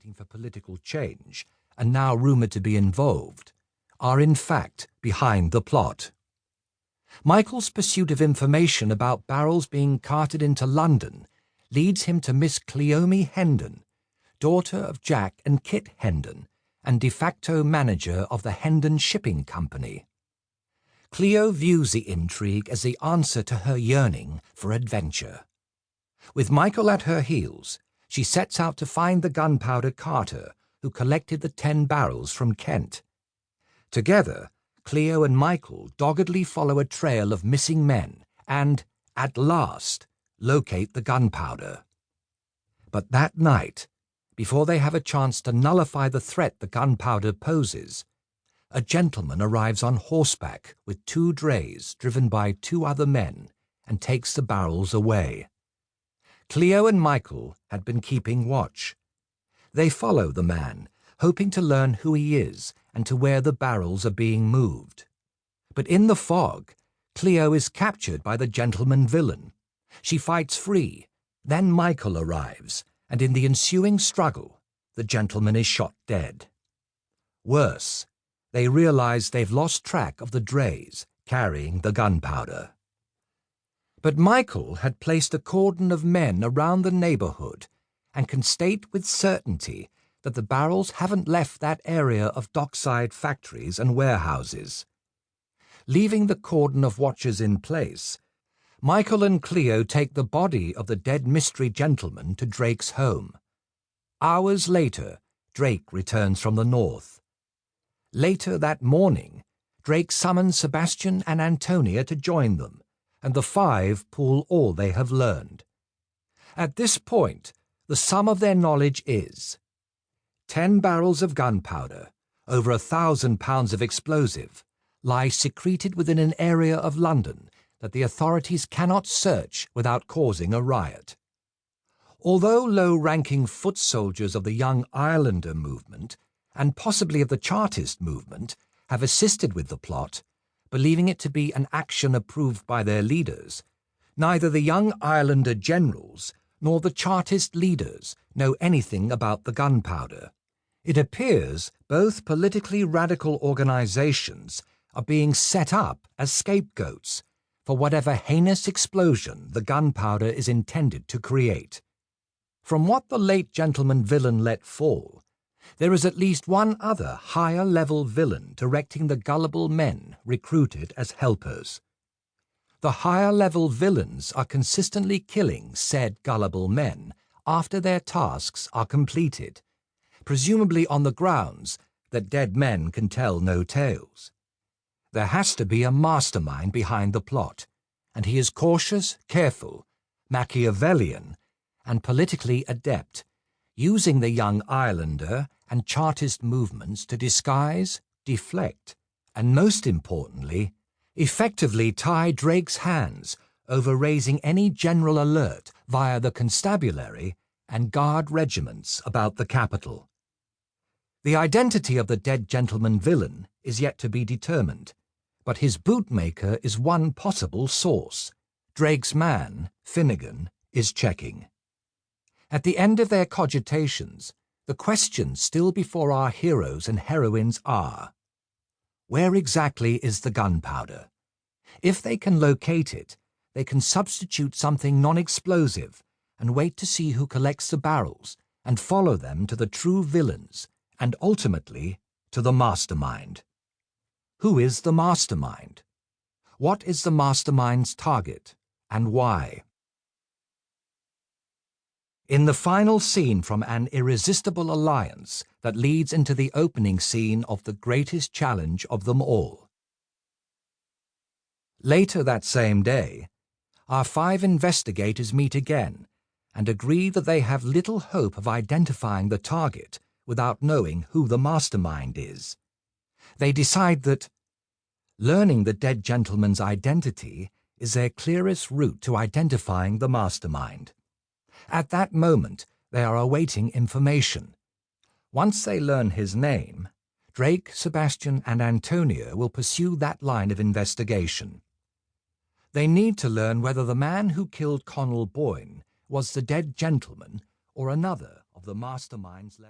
advocating for political change and now rumoured to be involved, are in fact behind the plot. Michael's pursuit of information about barrels being carted into London leads him to Miss Cleome Hendon, daughter of Jack and Kit Hendon, and de facto manager of the Hendon Shipping Company. Cleo views the intrigue as the answer to her yearning for adventure. With Michael at her heels, she sets out to find the gunpowder carter who collected the 10 barrels from Kent. Together, Cleo and Michael doggedly follow a trail of missing men and, at last, locate the gunpowder. But that night, before they have a chance to nullify the threat the gunpowder poses, a gentleman arrives on horseback with 2 drays driven by 2 other men and takes the barrels away. Cleo and Michael had been keeping watch. They follow the man, hoping to learn who he is and to where the barrels are being moved. But in the fog, Cleo is captured by the gentleman villain. She fights free. Then Michael arrives, and in the ensuing struggle, the gentleman is shot dead. Worse, they realize they've lost track of the drays carrying the gunpowder. But Michael had placed a cordon of men around the neighbourhood and can state with certainty that the barrels haven't left that area of dockside factories and warehouses. Leaving the cordon of watchers in place, Michael and Cleo take the body of the dead mystery gentleman to Drake's home. Hours later, Drake returns from the north. Later that morning, Drake summons Sebastian and Antonia to join them, and the 5 pool all they have learned. At this point, the sum of their knowledge is 10 barrels of gunpowder, over 1,000 pounds of explosive, lie secreted within an area of London that the authorities cannot search without causing a riot. Although low-ranking foot soldiers of the Young Irelander movement, and possibly of the Chartist movement, have assisted with the plot, believing it to be an action approved by their leaders, neither the Young Irelander generals nor the Chartist leaders know anything about the gunpowder. It appears both politically radical organizations are being set up as scapegoats for whatever heinous explosion the gunpowder is intended to create. From what the late gentleman villain let fall, there is at least one other higher-level villain directing the gullible men recruited as helpers. The higher-level villains are consistently killing said gullible men after their tasks are completed, presumably on the grounds that dead men can tell no tales. There has to be a mastermind behind the plot, and he is cautious, careful, Machiavellian, and politically adept, using the Young Irelander and Chartist movements to disguise, deflect, and most importantly, effectively tie Drake's hands over raising any general alert via the constabulary and guard regiments about the capital. The identity of the dead gentleman villain is yet to be determined, but his bootmaker is one possible source. Drake's man, Finnegan, is checking. At the end of their cogitations, the questions still before our heroes and heroines are: where exactly is the gunpowder? If they can locate it, they can substitute something non-explosive and wait to see who collects the barrels and follow them to the true villains and ultimately to the mastermind. Who is the mastermind? What is the mastermind's target and why? In the final scene from An Irresistible Alliance that leads into the opening scene of the greatest challenge of them all. Later that same day, our 5 investigators meet again and agree that they have little hope of identifying the target without knowing who the mastermind is. They decide that learning the dead gentleman's identity is their clearest route to identifying the mastermind. At that moment, they are awaiting information. Once they learn his name, Drake, Sebastian, and Antonia will pursue that line of investigation. They need to learn whether the man who killed Connell Boyne was the dead gentleman or another of the masterminds left.